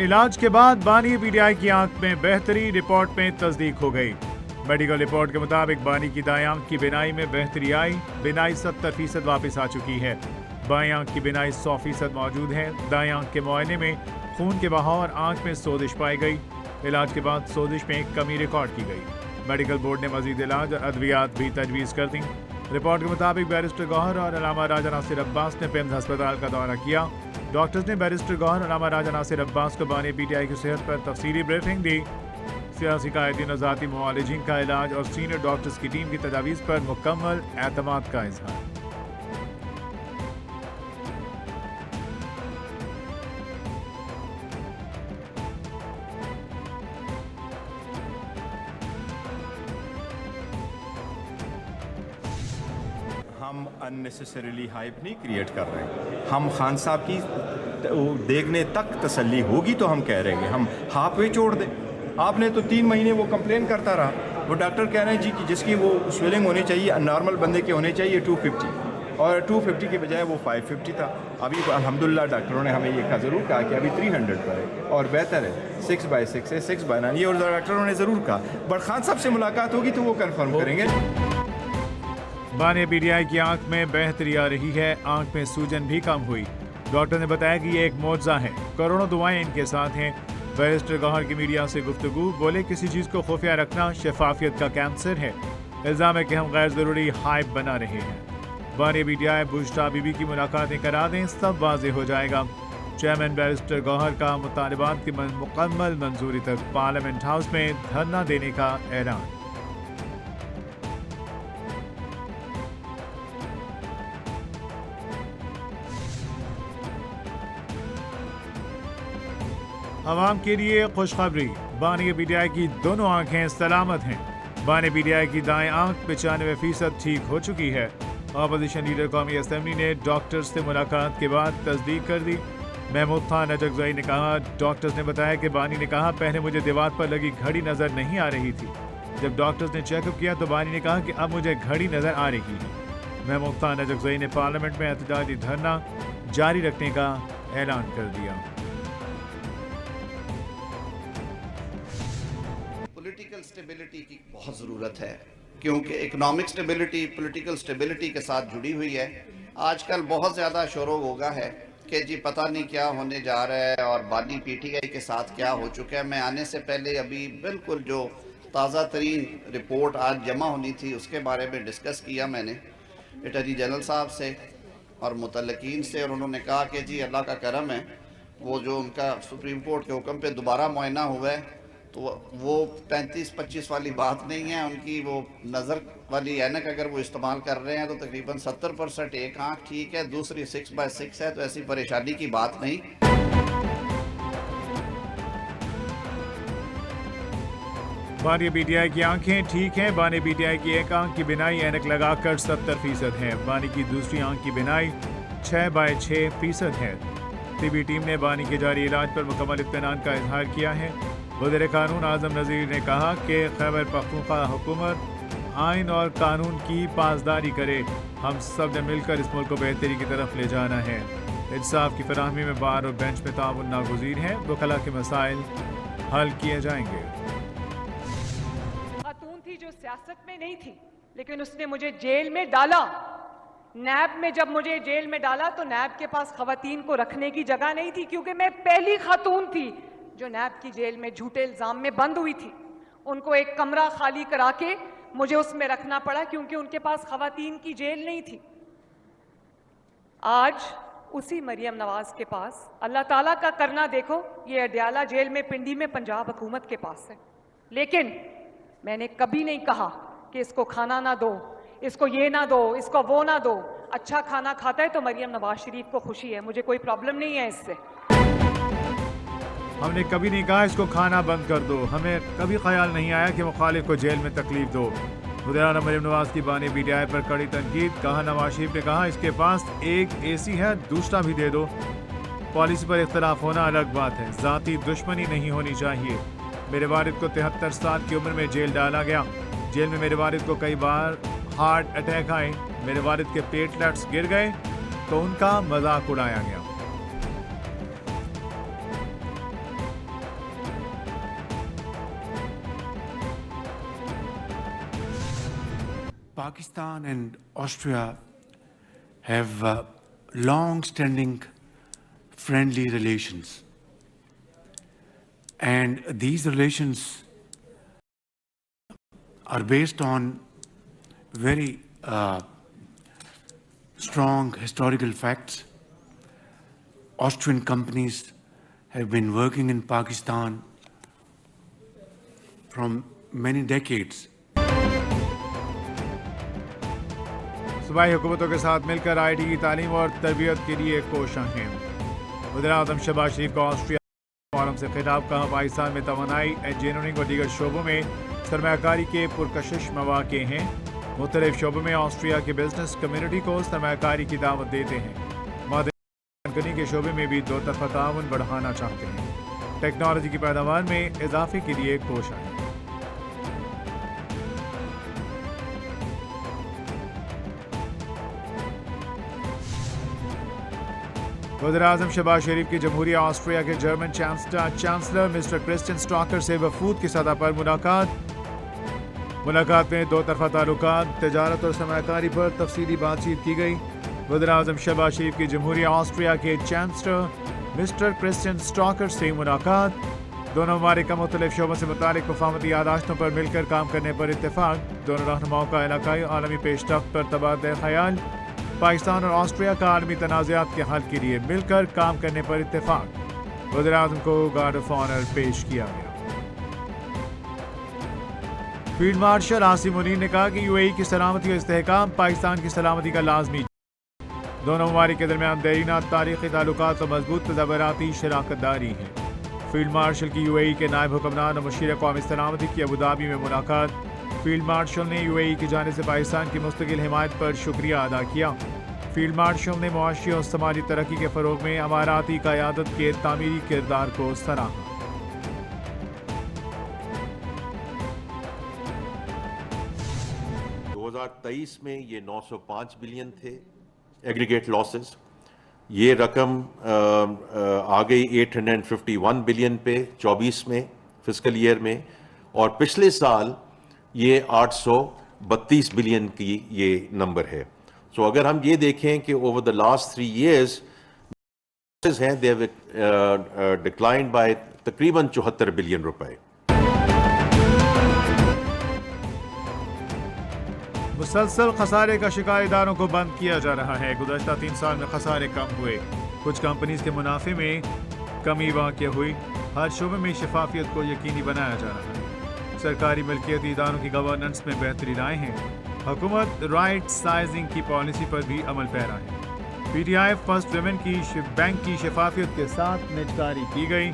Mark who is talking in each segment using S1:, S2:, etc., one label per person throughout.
S1: इलाज के बाद बानी पीटीआई की आंख में बेहतरी, रिपोर्ट में तस्दीक हो गई। मेडिकल रिपोर्ट के मुताबिक बानी की दाएं आंख की बिनाई में बेहतरी आई। बिनाई 70% वापस आ चुकी है। बाएं आंख की बिनाई 100% मौजूद है। दाएं आंख के मुआयने में खून के बहाव और आंख में सोजिश पाई गई। इलाज के बाद सोजिश में एक कमी रिकॉर्ड की गई। मेडिकल बोर्ड ने मजीद इलाज और अद्वियात भी तजवीज़ कर दी। रिपोर्ट के मुताबिक बैरिस्टर गौहर और अलामा राजा नासिर अब्बास ने पिम्स अस्पताल का दौरा किया। डॉक्टर्स ने बैरिस्टर गौहर और अलामा राजा नासिर अब्बास को बानी पीटीआई की सेहत पर तफसीली ब्रीफिंग दी। सियासी कायदीन और ज़ाती मुआलिजीन का इलाज और सीनियर डॉक्टर्स की टीम की तजावीज़ पर मुकम्मल एतमाद का इजहार।
S2: हम अननेसेसरीली हाइप नहीं क्रिएट कर रहे। हम खान साहब की देखने तक तसल्ली होगी तो हम कह रहे हैं हम हाफ वे छोड़ दें। आपने तो 3 महीने वो कंप्लेन करता रहा। वो डॉक्टर कह रहे हैं जी कि जिसकी वो स्वेलिंग होनी चाहिए नॉर्मल बंदे के होने चाहिए 250 और 250 के बजाय वो 550 था। अभी अल्हम्दुलिल्लाह डॉक्टरों ने हमें ये ज़रूर कहा कि अभी 300 पर है और बेहतर है 6/6 है 6/9 ये और डॉक्टरों ने ज़रूर कहा। बट खान साहब से मुलाकात होगी तो वो कन्फर्म करेंगे।
S1: बानी पीटीआई की आंख में बेहतरी आ रही है। आंख में सूजन भी कम हुई। डॉक्टर ने बताया कि ये एक मौजज़ा है। करोड़ों दुआएं इनके साथ हैं। बैरिस्टर गौहर की मीडिया से गुफ्तगू, बोले किसी चीज़ को खुफिया रखना शफाफियत का कैंसर है। इल्ज़ाम है कि हम गैर ज़रूरी हाइप बना रहे हैं। बानी पीटीआई बुश्रा बीबी की मुलाकातें करा दें, सब वाज़ेह हो जाएगा। चेयरमैन बैरिस्टर गौहर का मुतालबात की मुकम्मल मंजूरी तक पार्लियामेंट हाउस में धरना देने का ऐलान। आवाम के लिए खुशखबरी, बानी पीटीआई की दोनों आंखें सलामत हैं। बानी पीटीआई की दाएं आंख 95% ठीक हो चुकी है। अपोजिशन लीडर कौमी असेंबली ने डॉक्टर्स से मुलाकात के बाद तस्दीक कर दी। महमूद खान नजकजई ने कहा, डॉक्टर्स ने बताया कि बानी ने कहा पहले मुझे दीवार पर लगी घड़ी नजर नहीं आ रही थी। जब डॉक्टर्स ने चेकअप किया तो बानी ने कहा कि अब मुझे घड़ी नजर आ रही है। महमूद खान नजकजई ने पार्लियामेंट में एहतजाजी धरना जारी रखने का ऐलान कर दिया।
S3: पॉलिटिकल स्टेबिलिटी की बहुत ज़रूरत है क्योंकि इकोनॉमिक स्टेबिलिटी पॉलिटिकल स्टेबिलिटी के साथ जुड़ी हुई है। आजकल बहुत ज़्यादा शोर होगा है कि जी पता नहीं क्या होने जा रहा है और बानी पीटीआई के साथ क्या हो चुका है। मैं आने से पहले अभी बिल्कुल जो ताज़ा तरीन रिपोर्ट आज जमा होनी थी उसके बारे में डिस्कस किया मैंने अटॉर्नी जनरल साहब से और मुतल्लिकीन से, और उन्होंने कहा कि जी अल्लाह का करम है वो जो उनका सुप्रीम कोर्ट के हुक्म पे दोबारा मुआयना हुआ है तो वो 35-25 वाली बात नहीं है। उनकी वो नज़र वाली ऐनक अगर वो इस्तेमाल कर रहे हैं तो तकरीबन 70% एक आँख ठीक है, दूसरी 6/6 है, तो ऐसी परेशानी की बात नहीं।
S1: बानी पीटीआई की आंखें ठीक हैं। बानी पीटीआई की एक आंख की बिनाई ऐनक लगाकर 70% है। बानी की दूसरी आंख की बिनाई 6/6% है। टीबी टीम ने बानी के जारी इलाज पर मुकम्मल इत्मीनान का इजहार किया है। वज़ीर कानून आज़म नज़ीर ने कहा कि खैबर पख्तूनख्वा हुकूमत आइन और कानून की पासदारी करे। हम सब ने मिलकर इस मुल्क को बेहतरी की तरफ ले जाना है। इंसाफ की फराहमी में बार और बेंच में ताउन नागुज़ीर है। वकला के मसाइल हल किए जाएंगे।
S4: खातून थी जो सियासत में नहीं थी लेकिन उसने मुझे जेल में डाला। नैब में जब मुझे जेल में डाला तो नैब के पास खवातीन को रखने की जगह नहीं थी क्योंकि मैं पहली खातून थी जो नैब की जेल में झूठे इल्ज़ाम में बंद हुई थी। उनको एक कमरा खाली करा के मुझे उसमें रखना पड़ा क्योंकि उनके पास खवातीन की जेल नहीं थी। आज उसी मरियम नवाज के पास अल्लाह ताला का करना देखो, ये अडयाला जेल में पिंडी में पंजाब हुकूमत के पास है। लेकिन मैंने कभी नहीं कहा कि इसको खाना ना दो, इसको ये ना दो, इसको वो ना दो। अच्छा खाना खाता है तो मरियम नवाज शरीफ को खुशी है, मुझे कोई प्रॉब्लम नहीं है इससे।
S1: हमने कभी नहीं कहा इसको खाना बंद कर दो। हमें कभी ख्याल नहीं आया कि मुखालिफ को जेल में तकलीफ दो। वज़ीर मरियम नवाज की बानी पीटीआई पर कड़ी तनकीद। कहा, नवाज शरीफ ने कहा इसके पास एक एसी है, दूसरा भी दे दो। पॉलिसी पर इख्तलाफ होना अलग बात है, ज़ाती दुश्मनी नहीं होनी चाहिए। मेरे वालिद को 73 साल की उम्र में जेल डाला गया। जेल में मेरे वालिद को कई बार हार्ट अटैक आए। मेरे वालिद के प्लेटलेट्स गिर गए तो उनका मजाक उड़ाया गया।
S5: Pakistan and Austria have long-standing friendly relations, and these relations are based on very strong historical facts. Austrian companies have been working in Pakistan from many decades.
S1: सूबाई हुकूमतों के साथ मिलकर IT की तालीम और तरबियत के लिए कोशां हैं। वज़ीर-ए-आज़म शहबाज शरीफ का ऑस्ट्रिया फोरम से खिताब, कहा पाकिस्तान में तवानाई, इंजीनियरिंग और दीगर शोबों में सरमायाकारी के पुरकशिश मौक़े हैं। मुख्तलिफ शोबों में ऑस्ट्रिया की बिजनेस कम्युनिटी को सरमायाकारी की दावत देते हैं। मादनी के शोबे में भी दो तरफा ताउन बढ़ाना चाहते हैं। टेक्नोलॉजी की पैदावार में इजाफे के लिए कोशां हैं। वज़ीर-ए-आज़म शहबाज शरीफ की जमहूरिया ऑस्ट्रिया के German chancellor mister Christian stalker से वफूद की सतह पर मुलाकात में दो तरफा ताल्लुकात, तजारत और सरमायाकारी पर तफसीली बातचीत की गई। वज़ीर-ए-आज़म शहबाज शरीफ की जमहूरिया ऑस्ट्रिया के चांसलर मिस्टर क्रिस्टियन स्टॉकर से मुलाकात, दोनों ममालिक का मुख्तलिफ शोबों से मुतालिक मफाहमती यादाश्तों पर मिलकर काम करने पर इत्तेफाक। दोनों रहनुमाओं का इलाकाई आलमी पेशरफ्त पर तबादला ख्याल। पाकिस्तान और ऑस्ट्रिया का आलमी तनाज़ात के हल के लिए मिलकर काम करने पर इत्तेफाक। वज़ीर-ए-आज़म को गार्ड ऑफ ऑनर पेश किया गया। फील्ड मार्शल आसिम मुनीर ने कहा कि UAE की सलामती और इस्तेहकाम पाकिस्तान की सलामती का लाजमी। दोनों ममालिक के दरमियान देरीना तारीख़ी ताल्लुकात और मजबूत तज़ावराती शराकत दारी है। फील्ड मार्शल की UAE के नायब हुक्मरान और मुशीर क़ौमी सलामती की अबूधाबी में मुलाकात। फील्ड मार्शल ने UAE की जानिब से पाकिस्तान की मुस्तकिल हिमायत पर शुक्रिया अदा किया। फील्ड मार्शल ने मुआशी और समाजी तरक्की के फ़रोग़ में अमाराती क़यादत के तामीरी किरदार को सराहा।
S6: 2023 में ये 905 बिलियन थे एग्रीगेट लॉसेस। ये रकम आ गई 851 बिलियन पे 24 में फिस्कल ईयर में, और पिछले साल ये 832 बिलियन की ये नंबर है। सो अगर हम ये देखें कि ओवर द लास्ट 3 years हैं, दे हैव डिक्लाइंड बाय तकरीबन 74 बिलियन रुपए।
S1: मुसलसल खसारे का शिकार इदारों को बंद किया जा रहा है। गुज़श्ता 3 साल में खसारे कम हुए। कुछ कंपनीज के मुनाफे में कमी वाक़या हुई। हर शोबे में शफाफियत को यकीनी बनाया जा रहा है। सरकारी मिल्कियती इदारों की गवर्नेंस में बेहतरी लाए हैं। हुकूमत राइट साइजिंग की पॉलिसी पर भी अमल पैरा है। PTI फर्स्ट वुमेन की बैंक की शफाफियत के साथ निजकारी की गई।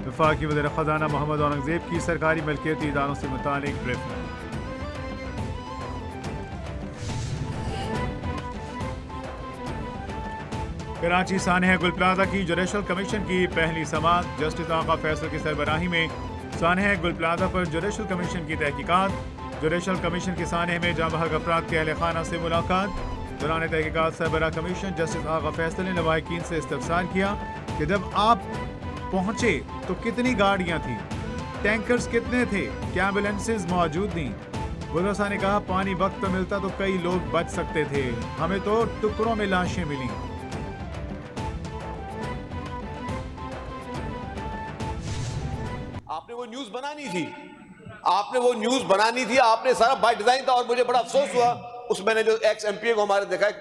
S1: वफाकी वज़ीर ख़ज़ाना मोहम्मद औरंगज़ेब की सरकारी मिल्कियती इदारों से मुतालिक ब्रीफिंग। कराची सानहा गुल प्लाजा की जुडिशल कमीशन की पहली समाअत। जस्टिस आगा फैसल की सरबराही में सानहा गुल प्लाजा पर जुडिशल कमीशन की तहकीकात। जुडिशल कमीशन की सानहे में जाँ बहक अफराद के अहल खाना से मुलाकात। दौरान तहकीकात सरबराह कमीशन जस्टिस आगा फैसल ने लवाहिकीन से इस्तफसार किया कि जब आप पहुंचे तो कितनी गाड़ियां थीं, टैंकर्स कितने थे, क्या एम्बुलेंसेज मौजूद थीं। बुलरसा ने कहा पानी वक्त पर मिलता तो कई लोग बच सकते थे, हमें तो टुकड़ों में लाशें मिली।
S7: आपने वो न्यूज बनानी थी, आपने सारा बाय डिजाइन था। और मुझे बड़ा अफसोस हुआ उस मैंने जो एक्स MPA को हमारे देखा है,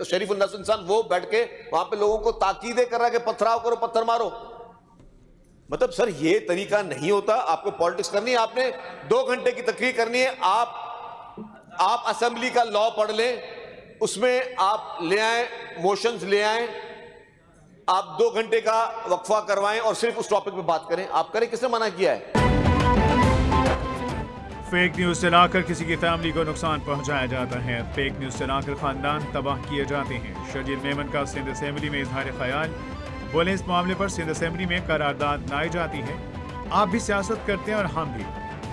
S7: शरीफुल नस्ल इंसान, वो बैठ के वहां पे लोगों को ताकीदें कर रहा है कि पत्थराव करो, पत्थर मारो। मतलब सर ये तरीका नहीं होता। आपको पॉलिटिक्स करनी है, आपने 2 घंटे की तकरीर करनी है। आप असेंबली का लॉ पढ़ लें, उसमें आप ले आए, मोशंस ले आए, आप 2 घंटे का वक्फा करवाएं और सिर्फ उस टॉपिक पे बात करें। आप करें, किसने मना किया है?
S1: फेक न्यूज चलाकर किसी की फैमिली को नुकसान पहुंचाया जाता है। फेक न्यूज चलाकर खानदान तबाह किए जाते हैं। शर्जील मेमन का सिंध असेंबली में इजहार ख्याल। बोले इस मामले पर सिंध असेंबली में करारदाद लाई जाती है। आप भी सियासत करते हैं और हम भी।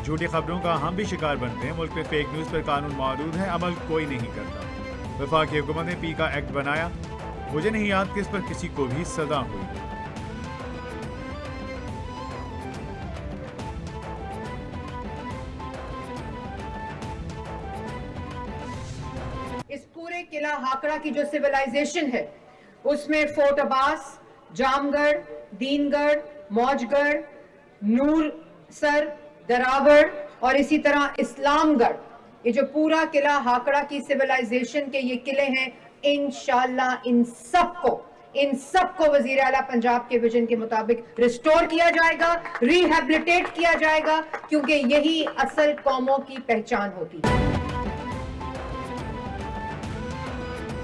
S1: झूठी खबरों का हम भी शिकार बनते हैं। मुल्क में फेक न्यूज पर कानून मौजूद है, अमल कोई नहीं करता। वफाकी हुकूमत ने पी का एक्ट बनाया, मुझे नहीं याद कि इस पर किसी को भी सजा हुई।
S8: قلعہ ہاکڑا کی جو سویلائزیشن ہے اس میں فورٹ عباس, جام گڑھ, دین گڑھ, موج گڑھ, نور سر, دراوڑ اور اسی طرح اسلام گڑھ, یہ جو پورا قلعہ ہاکڑا کی سویلائزیشن کے یہ قلعے ہیں, انشاءاللہ ان سب کو وزیر اعلیٰ پنجاب کے ویژن کے مطابق ریسٹور کیا جائے گا, ریہیبلیٹیٹ کیا جائے گا, کیونکہ یہی اصل قوموں کی پہچان ہوتی ہے.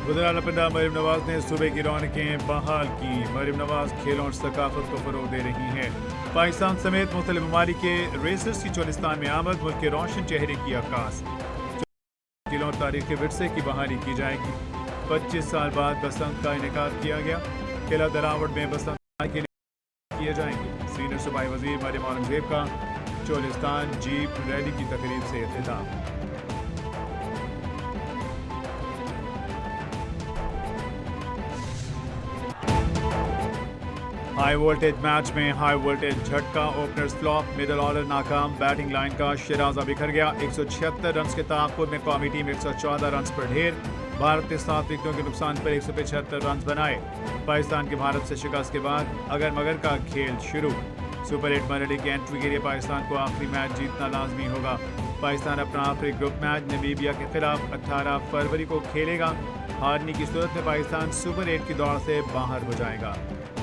S1: وزیر اعلیٰ پنجاب مریم نواز نے صوبے کی رونقیں بحال کی. مریم نواز کھیلوں اور ثقافت کو فروغ دے رہی ہیں. پاکستان سمیت مختلف ممالک کے ریسرز کی چولستان میں آمد, ملک کے روشن چہرے کی عکاس. کھیلوں اور تاریخی ورثے کی بحالی کی جائے گی. 25 سال بعد بسنت کا انعقاد کیا گیا. قلعہ دراوڑ میں بسنت کے کیے جائیں گے. سینئر صوبائی وزیر مریم اورنگزیب کا چولستان جیپ ریلی کی تقریب سے خطاب. ہائی وولٹیج میچ میں ہائی وولٹیج جھٹکا, اوپنرز فلاپ, مڈل آرڈر ناکام, بیٹنگ لائن کا شیرازہ بکھر گیا. 176 رنز کے تعاقب میں قومی ٹیم 114 رنز پر ڈھیر. بھارت نے 7 وکٹوں کے نقصان پر 175 رنز بنائے. پاکستان کی بھارت سے شکست کے بعد اگر مگر کا کھیل شروع. سپر 8 مرحلے کی انٹری کے لیے پاکستان کو آخری میچ جیتنا لازمی ہوگا. پاکستان اپنا آخری گروپ میچ نمیبیا کے خلاف 18 فروری کو کھیلے گا. ہارنے کی صورت میں پاکستان سپر 8 کی دوڑ سے باہر ہو جائے گا.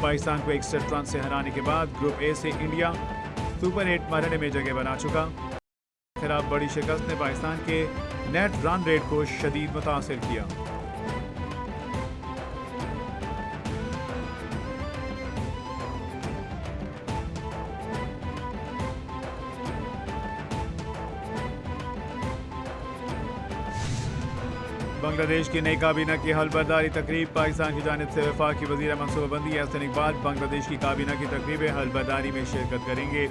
S1: پاکستان کو 61 رن سے ہرانے کے بعد گروپ اے سے انڈیا سپر 8 مرحلے میں جگہ بنا چکا. خلاف بڑی شکست نے پاکستان کے نیٹ رن ریٹ کو شدید متاثر کیا. بنگلہ دیش کی نئی کابینہ کی حلف برداری تقریب. پاکستان کی جانب سے وفاقی وزیر منصوبہ بندی احسن اقبال بنگلہ دیش کی کابینہ کی تقریب حلف برداری میں شرکت کریں گے.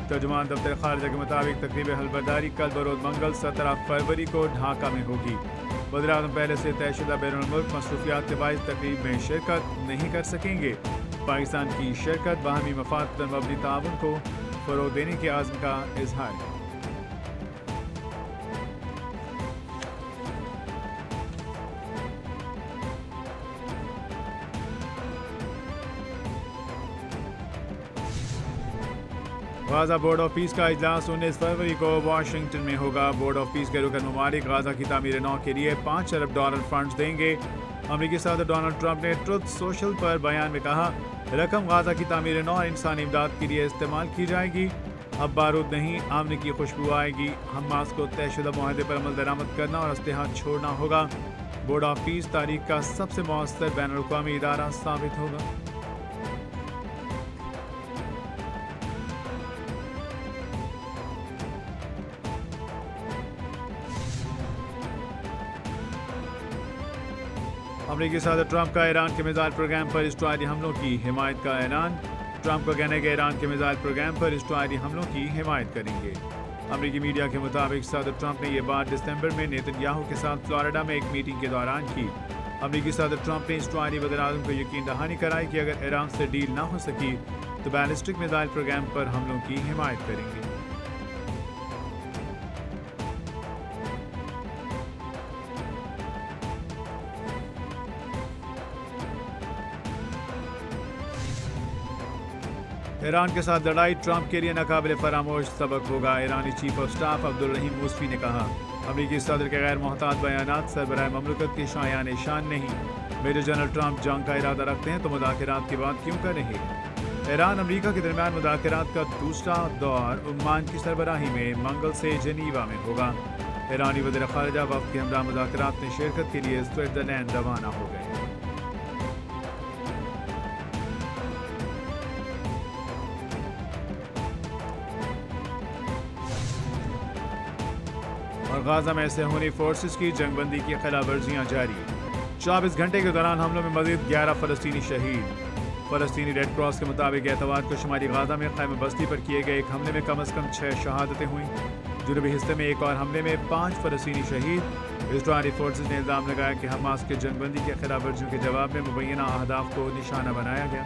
S1: ترجمان دفتر خارجہ کے مطابق تقریب حلف برداری کل بروز منگل 17 فروری کو ڈھاکہ میں ہوگی. وزیر اعظم پہلے سے طے شدہ بین الملک مصروفیات کے باعث تقریب میں شرکت نہیں کر سکیں گے. پاکستان کی شرکت باہمی مفاد پر مبنی تعاون کو فروغ دینے کے عزم کا اظہار ہے. غازہ بورڈ آف پیس کا اجلاس 19 فروری کو واشنگٹن میں ہوگا. بورڈ آف پیس کے رکن ممالک غازہ کی تعمیر نو کے لیے $5 ارب فنڈز دیں گے. امریکی صدر ڈونلڈ ٹرمپ نے ٹروتھ سوشل پر بیان میں کہا, رقم غازہ کی تعمیر نو اور انسانی امداد کے لیے استعمال کی جائے گی. اب بارود نہیں, امن کی خوشبو آئے گی. حماس کو طے شدہ معاہدے پر عمل درآمد کرنا اور اسلحہ چھوڑنا ہوگا. بورڈ آف پیس تاریخ کا سب سے مؤثر بین الاقوامی ادارہ ثابت ہوگا. امریکی صدر ٹرمپ کا ایران کے میزائل پروگرام پر اسرائیلی حملوں کی حمایت کا اعلان. ٹرمپ کا کہنا ہے کہ ایران کے میزائل پروگرام پر اسرائیلی حملوں کی حمایت کریں گے. امریکی میڈیا کے مطابق صدر ٹرمپ نے یہ بات دسمبر میں نیتن یاہو کے ساتھ فلوریڈا میں ایک میٹنگ کے دوران کی. امریکی صدر ٹرمپ نے اسرائیلی وزیر اعظم کو یقین دہانی کرائی کہ اگر ایران سے ڈیل نہ ہو سکی تو بیلسٹک میزائل پروگرام پر حملوں کی حمایت کریں گے. ایران کے ساتھ لڑائی ٹرمپ کے لیے ناقابل فراموش سبق ہوگا. ایرانی chief of staff Abdul Rahim Moosavi نے کہا, امریکی صدر کے غیر محتاط بیانات سربراہ مملکت کی شایان شان نہیں. میجر جنرل ٹرمپ جنگ کا ارادہ رکھتے ہیں تو مذاکرات کی بات کیوں کر رہے ہیں. ایران امریکہ کے درمیان مذاکرات کا دوسرا دور عمان کی سربراہی میں منگل سے جنیوا میں ہوگا. ایرانی وزیر خارجہ وفد کے ہمراہ مذاکرات میں شرکت کے لیے سوئٹزرلینڈ روانہ ہو گئے. اور غازہ میں صہیونی فورسز کی جنگ بندی کی خلاف ورزیاں جاری. 24 گھنٹے کے دوران حملوں میں مزید 11 فلسطینی شہید. فلسطینی ریڈ کراس کے مطابق اتوار کو شمالی غازہ میں خیمہ بستی پر کیے گئے ایک حملے میں کم از کم 6 شہادتیں ہوئیں. جنوبی حصے میں ایک اور حملے میں 5 فلسطینی شہید. اسرائیلی فورسز نے الزام لگایا کہ حماس کے جنگ بندی کے خلاف ورزیوں کے جواب میں مبینہ اہداف کو نشانہ بنایا گیا.